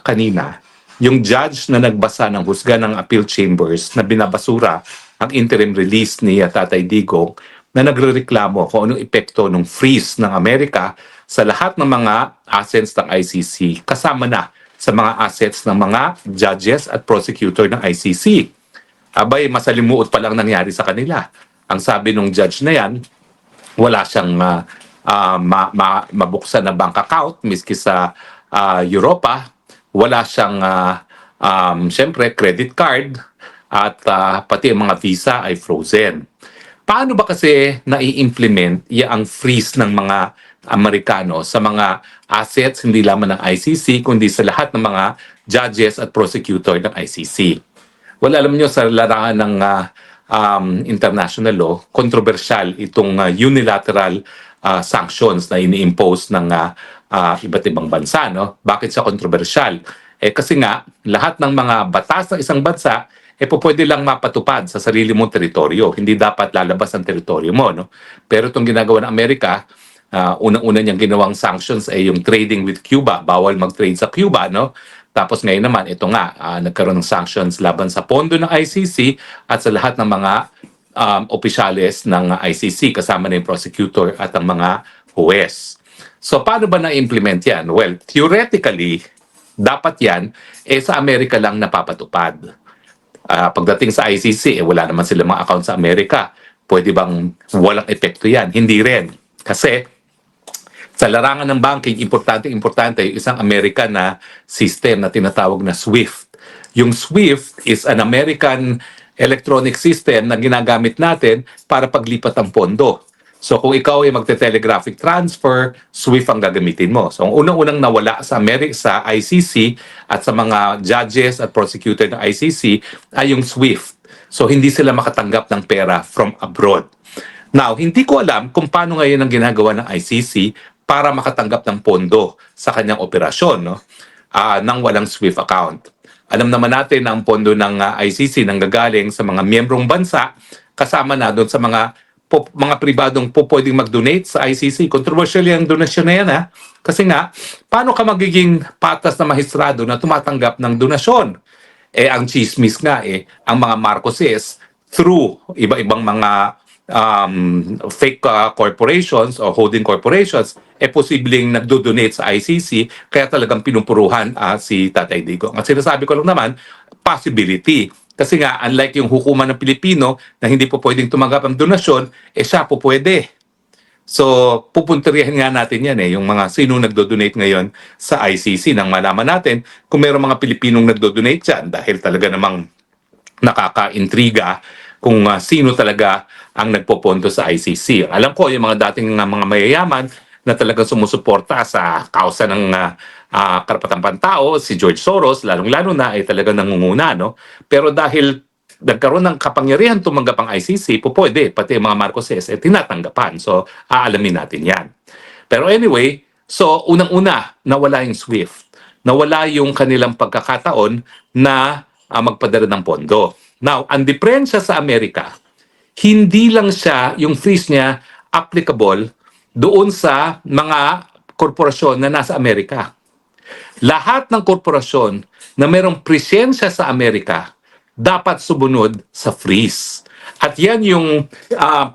kanina, yung judge na nagbasa ng husga ng appeal chambers na binabasura ang interim release ni Tatay Digong na nagrereklamo kung anong epekto ng freeze ng Amerika sa lahat ng mga assets ng ICC, kasama na sa mga assets ng mga judges at prosecutor ng ICC. Abay, masalimuot pa lang nangyari sa kanila. Ang sabi ng judge na yan, wala siyang mabuksan na bank account miski sa Europa, wala siyang syempre credit card, at pati ang mga visa ay frozen. Paano ba kasi nai-implement ang freeze ng mga Amerikano sa mga assets hindi lamang ng ICC kundi sa lahat ng mga judges at prosecutor ng ICC? Well, alam niyo sa larangan ng international law, kontrobersyal itong unilateral sanctions na ini-impose ng iba't ibang bansa. No? Bakit siya kontrobersyal? Kasi nga, lahat ng mga batas ng isang bansa pwede lang mapatupad sa sarili mong teritoryo. Hindi dapat lalabas ang teritoryo mo. No? Pero itong ginagawa ng Amerika, unang-una niyang ginawang sanctions ay yung trading with Cuba. Bawal mag-trade sa Cuba. No? Tapos ngayon naman, ito nga, nagkaroon ng sanctions laban sa pondo ng ICC at sa lahat ng mga opisyales ng ICC, kasama na yung prosecutor at ang mga huwes. So, paano ba na-implement yan? Well, theoretically, dapat yan sa Amerika lang napapatupad. Pagdating sa ICC, wala naman sila mga account sa Amerika. Pwede bang walang epekto yan? Hindi rin. Kasi sa larangan ng banking, importante yung isang American na system na tinatawag na SWIFT. Yung SWIFT is an American electronic system na ginagamit natin para paglipat ng pondo. So kung ikaw ay magte-telegraphic transfer, SWIFT ang gagamitin mo. So ang unang-unang nawala sa sa ICC at sa mga judges at prosecutor ng ICC ay yung SWIFT. So hindi sila makatanggap ng pera from abroad. Now, hindi ko alam kung paano ngayon ang ginagawa ng ICC para makatanggap ng pondo sa kanyang operasyon, no? Nang walang SWIFT account. Alam naman natin na ang pondo ng ICC nanggagaling sa mga miyembrong bansa, kasama na doon sa mga pribadong pwedeng mag-donate sa ICC. Controversial yung donasyon na yan, ha? Kasi nga, paano ka magiging patas na mahistrado na tumatanggap ng donasyon? Ang chismis nga, ang mga Marcoses, through iba-ibang mga fake corporations or holding corporations, posibleng nagdo-donate sa ICC, kaya talagang pinupuruhan si Tatay Digong. At sinasabi ko lang naman, possibility. Kasi nga, unlike yung hukuman ng Pilipino na hindi po pwedeng tumanggap ng donasyon, siya po pwede. So, pupunterihin nga natin yan yung mga sino nagdo-donate ngayon sa ICC nang malaman natin kung mayroong mga Pilipinong nagdo-donate dyan dahil talaga namang nakaka-intriga kung sino talaga ang nagpopondo sa ICC. Alam ko, yung mga dating mga mayayaman na talagang sumusuporta sa kausa ng karapatang pantao, si George Soros, lalong-lalo na ay talagang nangunguna. No? Pero dahil nagkaroon ng kapangyarihan tumanggap ang ICC, pwede, pati mga Marcoses, tinatanggapan. So, aalamin natin yan. Pero anyway, so unang-una, nawala yung SWIFT. Nawala yung kanilang pagkakataon na magpadala ng pondo. Now, ang diferensya sa Amerika, hindi lang siya, yung freeze niya, applicable doon sa mga korporasyon na nasa Amerika. Lahat ng korporasyon na mayroong presensya sa Amerika dapat sumunod sa freeze. At yan yung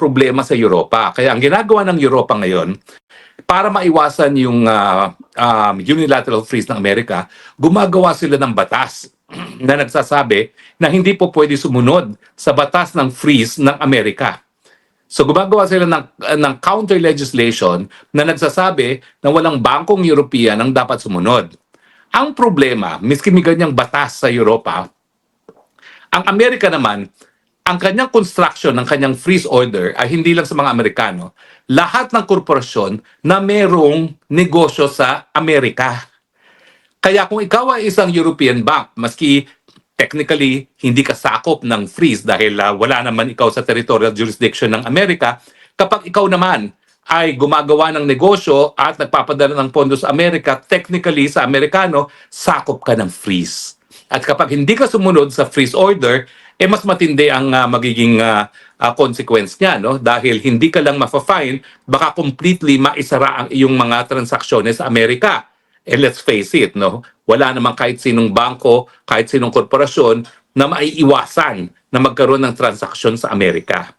problema sa Europa. Kaya ang ginagawa ng Europa ngayon, para maiwasan yung unilateral freeze ng Amerika, gumagawa sila ng batas na nagsasabi na hindi po pwede sumunod sa batas ng freeze ng Amerika. So gumagawa sila ng counter legislation na nagsasabi na walang bangkong European ang dapat sumunod. Ang problema, miski may ganyang batas sa Europa, ang Amerika naman, ang kanyang construction ng kanyang freeze order ay hindi lang sa mga Amerikano, lahat ng korporasyon na merong negosyo sa Amerika. Kaya kung ikaw ay isang European bank, maski technically, hindi ka sakop ng freeze dahil wala naman ikaw sa territorial jurisdiction ng Amerika. Kapag ikaw naman ay gumagawa ng negosyo at nagpapadala ng pondo sa Amerika, technically sa Amerikano, sakop ka ng freeze. At kapag hindi ka sumunod sa freeze order, mas matindi ang magiging consequence niya, no? Dahil hindi ka lang ma-fine, baka completely maisara ang iyong mga transaksyones sa Amerika. And let's face it, no? Wala namang kahit sinong bangko, kahit sinong korporasyon na maiiwasan na magkaroon ng transaksyon sa Amerika.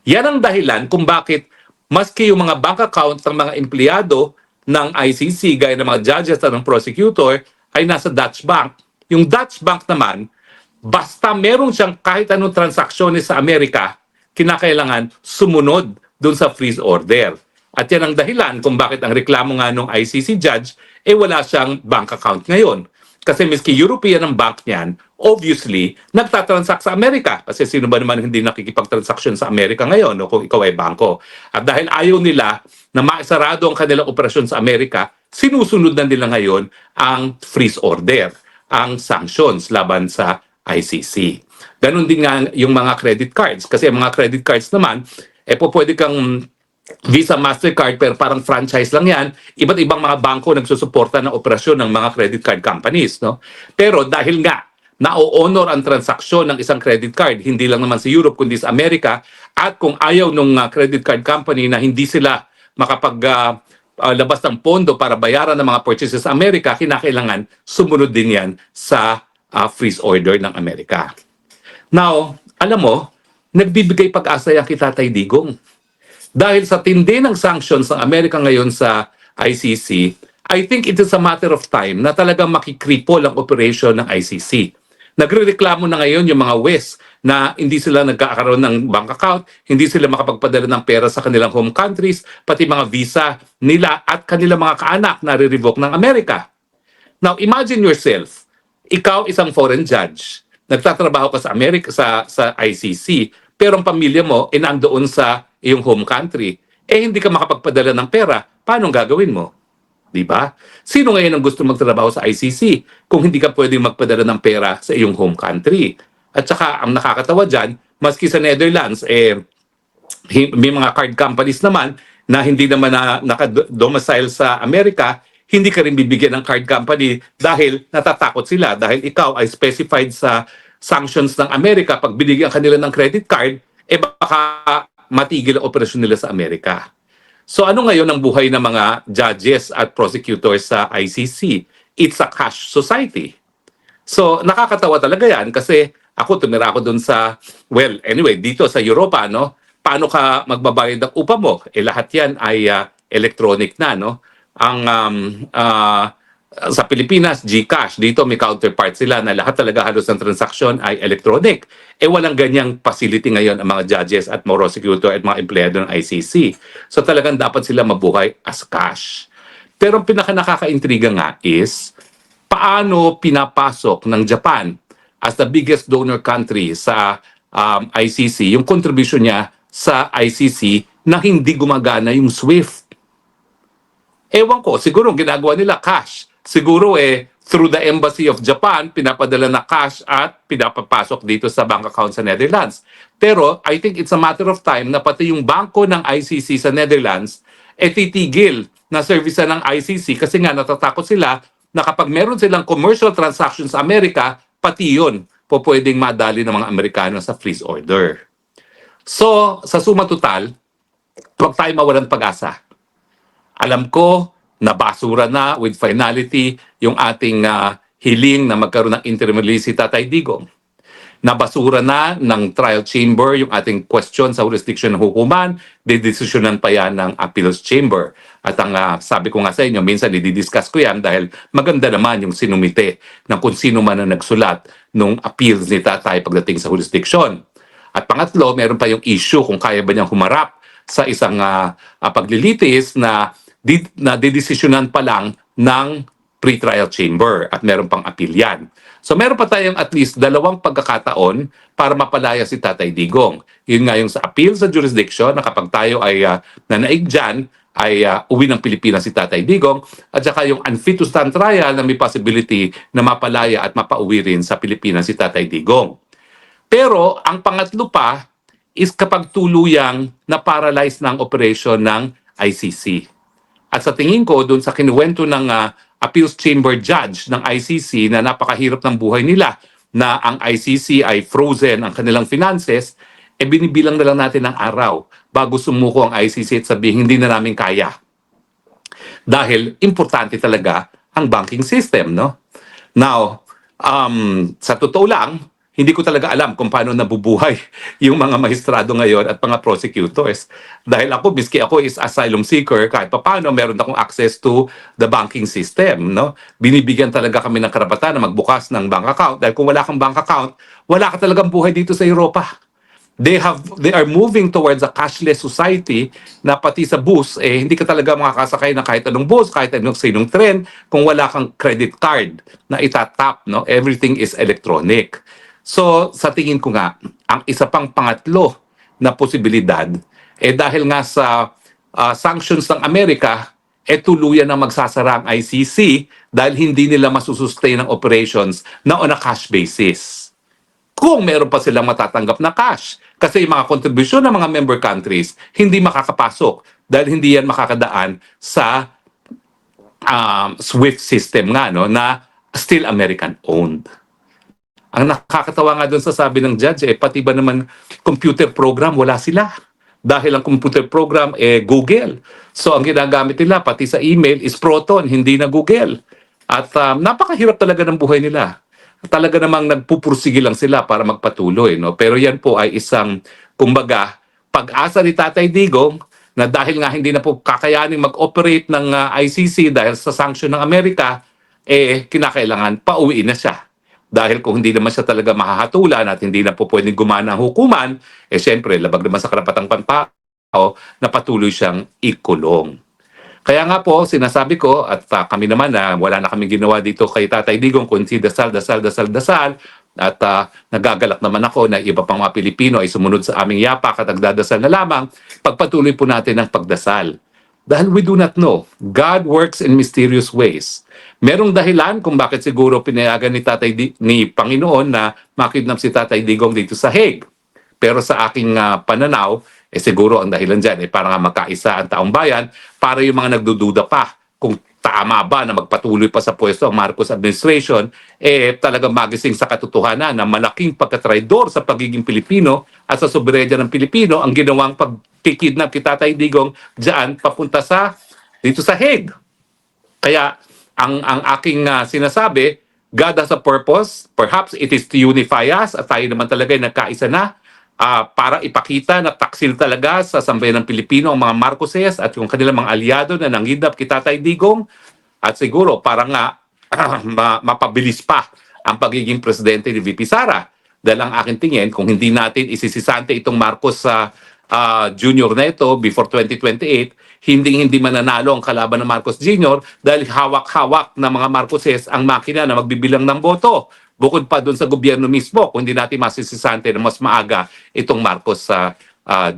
Yan ang dahilan kung bakit maski yung mga bank account ng mga empleyado ng ICC, gaya ng mga judges at ng prosecutor, ay nasa Dutch Bank. Yung Dutch Bank naman, basta meron siyang kahit anong transaksyon sa Amerika, kinakailangan sumunod dun sa freeze order. At yan ang dahilan kung bakit ang reklamo nga ng ICC judge, wala siyang bank account ngayon. Kasi miski European ang bank niyan, obviously, nagtatransact sa Amerika. Kasi sino ba naman hindi nakikipagtransaksyon sa Amerika ngayon, no, kung ikaw ay bangko. At dahil ayaw nila na maisarado ang kanilang operasyon sa Amerika, sinusunod na nila ngayon ang freeze order, ang sanctions laban sa ICC. Ganon din nga yung mga credit cards. Kasi ang mga credit cards naman, pwede kang Visa, Mastercard, pero parang franchise lang yan. Iba't ibang mga bangko nagsusuporta ng operasyon ng mga credit card companies. No? Pero dahil nga na-honor ang transaksyon ng isang credit card, hindi lang naman sa Europe kundi sa Amerika, at kung ayaw ng credit card company na hindi sila labas ng pondo para bayaran ng mga purchases sa Amerika, kinakailangan sumunod din yan sa freeze order ng Amerika. Now, alam mo, nagbibigay pag-asa yan kay Tatay Digong. Dahil sa tindi ng sanctions ng Amerika ngayon sa ICC, I think it is a matter of time na talagang makikripol ang operation ng ICC. Nagrereklamo na ngayon yung mga West na hindi sila nagkakaroon ng bank account, hindi sila makapagpadala ng pera sa kanilang home countries, pati mga visa nila at kanilang mga kaanak na re-revoke ng Amerika. Now, imagine yourself, ikaw isang foreign judge, nagtatrabaho ka sa Amerika, sa ICC, pero ang pamilya mo nandoon sa iyong home country, hindi ka makapagpadala ng pera, paano gagawin mo? Di ba? Sino ngayon ang gusto magtrabaho sa ICC kung hindi ka pwedeng magpadala ng pera sa iyong home country? At saka, ang nakakatawa dyan, maski sa Netherlands, may mga card companies naman na hindi naman naka-domicile sa Amerika, hindi ka rin bibigyan ng card company dahil natatakot sila. Dahil ikaw ay specified sa sanctions ng Amerika, pag binigyan kanila ng credit card, baka matigil ang operasyon nila sa Amerika. So ano ngayon ang buhay ng mga judges at prosecutors sa ICC? It's a cash society. So nakakatawa talaga yan kasi tumira ako dun sa, well, anyway, dito sa Europa, no? Paano ka magbabayad ng upa mo? Lahat yan ay electronic na, no? Sa Pilipinas, GCash. Dito may counterpart sila na lahat talaga halos ng transaksyon ay electronic. Walang ganyang facility ngayon ang mga judges at mga prosecutor at mga empleyado ng ICC. So talagang dapat sila mabuhay as cash. Pero ang pinaka-nakakaintriga nga is, paano pinapasok ng Japan as the biggest donor country sa ICC, yung contribution niya sa ICC na hindi gumagana yung SWIFT? Ewan ko, siguro ginagawa nila cash. Siguro through the Embassy of Japan, pinapadala na cash at pinapapasok dito sa bank account sa Netherlands. Pero I think it's a matter of time na pati yung bangko ng ICC sa Netherlands titigil na servisan ng ICC kasi nga natatakot sila na kapag meron silang commercial transactions sa Amerika, pati yun pwedeng madali ng mga Amerikano sa freeze order. So, sa suma total, huwag tayo mawalan pag-asa. Alam ko, nabasura na with finality yung ating hiling na magkaroon ng interim release si Tatay Digong. Nabasura na ng trial chamber yung ating question sa jurisdiction ng hukuman, didesisyonan pa yan ng appeals chamber. At ang sabi ko nga sa inyo, minsan i-discuss ko yan dahil maganda naman yung sinumite ng kung sino man ang nagsulat nung appeals ni Tatay pagdating sa jurisdiction. At pangatlo, meron pa yung issue kung kaya ba niyang humarap sa isang paglilitis na didesisyonan pa lang ng pre-trial chamber at meron pang appeal yan. So meron pa tayong at least 2 pagkakataon para mapalaya si Tatay Digong. Yun nga yung sa appeal sa jurisdiction na kapag tayo ay nanaig dyan, ay uwi ng Pilipinas si Tatay Digong at saka yung unfit to stand trial na may possibility na mapalaya at mapauwi rin sa Pilipinas si Tatay Digong. Pero ang pangatlo pa is kapag tuluyang na-paralyze ng operation ng ICC. At sa tingin ko, doon sa kinuwento ng appeals chamber judge ng ICC na napakahirap ng buhay nila, na ang ICC ay frozen ang kanilang finances, binibilang na lang natin ng araw bago sumuko ang ICC at sabihin hindi na namin kaya. Dahil importante talaga ang banking system, no? Now, sa totoo lang, hindi ko talaga alam kung paano nabubuhay yung mga maestrado ngayon at mga prosecutors. Dahil ako, miski ako is asylum seeker, kahit pa paano meron akong access to the banking system, no? Binibigyan talaga kami ng karapatan na magbukas ng bank account. Dahil kung wala kang bank account, wala ka talagang buhay dito sa Europa. They are moving towards a cashless society na pati sa bus hindi ka talaga makakasakay na kahit anong bus, kahit anong sinong tren kung wala kang credit card na itatap, no? Everything is electronic. So sa tingin ko nga, ang isa pang pangatlo na posibilidad dahil nga sa sanctions ng Amerika tuluyan na magsasara ang ICC dahil hindi nila masusustain ang operations na on a cash basis kung meron pa silang matatanggap na cash. Kasi yung mga kontribusyon ng mga member countries hindi makakapasok dahil hindi yan makakadaan sa SWIFT system nga, no, na still American-owned. Ang nakakatawa nga doon sa sabi ng judge, pati ba naman computer program, wala sila. Dahil ang computer program, Google. So ang ginagamit nila, pati sa email, is Proton, hindi na Google. At napakahirap talaga ng buhay nila. Talaga namang nagpupursige lang sila para magpatuloy, no? Pero yan po ay isang, kumbaga, pag-asa ni Tatay Digong na dahil nga hindi na po kakayanin mag-operate ng ICC dahil sa sanction ng Amerika, kinakailangan pauwiin na siya. Dahil kung hindi naman siya talaga mahahatulan at hindi na po pwedeng gumana ang hukuman, syempre, labag naman sa karapatang pantao na patuloy siyang ikulong. Kaya nga po, sinasabi ko, at kami naman na wala na kami ginawa dito kay Tatay Digong, kundi dasal, at nagagalak naman ako na iba pang mga Pilipino ay sumunod sa aming yapak at nagdadasal na lamang, pagpatuloy po natin ang pagdasal. Dahil we do not know. God works in mysterious ways. Merong dahilan kung bakit siguro pinayagan ni Panginoon na makidnap si Tatay Digong dito sa Hague. Pero sa aking pananaw, siguro ang dahilan dyan para nga magkaisa ang taong bayan para yung mga nagdududa pa kung tama ba na magpatuloy pa sa pwesto ang Marcos administration, talagang magising sa katotohanan na malaking pagkatraidor sa pagiging Pilipino at sa soberenya ng Pilipino ang ginawang pagkikidnap kay Tatay Digong dyan papunta dito sa Hague. Kaya ang aking sinasabi, God has a purpose. Perhaps it is to unify us at tayo naman talaga ay nagkaisa na para ipakita na taksil talaga sa sambayan ng Pilipino ang mga Marcoses at yung kanilang mga aliado na nanghidnap kay Tatay Digong at siguro para nga mapabilis pa ang pagiging presidente ni VP Sara. Dahil ang aking tingin, kung hindi natin isisisante itong Marcos Jr. na ito before 2028, hindi mananalo ang kalaban ng Marcos Jr. dahil hawak-hawak ng mga Marcoses ang makina na magbibilang ng boto. Bukod pa doon sa gobyerno mismo, kung hindi natin masisisante na mas maaga itong Marcos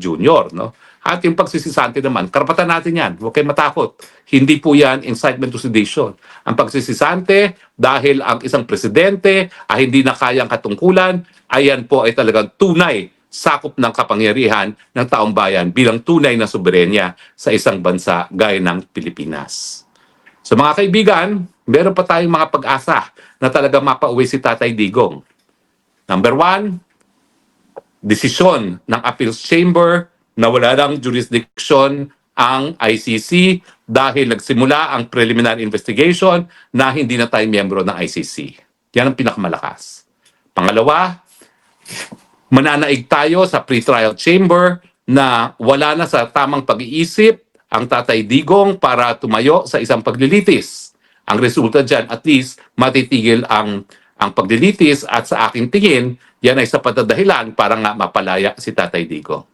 Jr. No? At yung pagsisisante naman, karapatan natin yan. Huwag kayong matakot. Hindi po yan incitement to sedition. Ang pagsisisante, dahil ang isang presidente ay hindi na kayang katungkulan, ayan po ay talagang tunay sakop ng kapangyarihan ng taong bayan bilang tunay na soberenya sa isang bansa gaya ng Pilipinas. So mga kaibigan, meron pa tayong mga pag-asa na talaga mapauwi si Tatay Digong. Number 1, desisyon ng Appeals Chamber na wala ng jurisdiction ang ICC dahil nagsimula ang preliminary investigation na hindi na tayo miyembro ng ICC. Yan ang pinakamalakas. Pangalawa, mananaig tayo sa pre-trial chamber na wala na sa tamang pag-iisip ang Tatay Digong para tumayo sa isang paglilitis. Ang resulta dyan, at least, matitigil ang paglilitis at sa aking tingin, yan ay sapat na dahilan para nga mapalaya si Tatay Digong.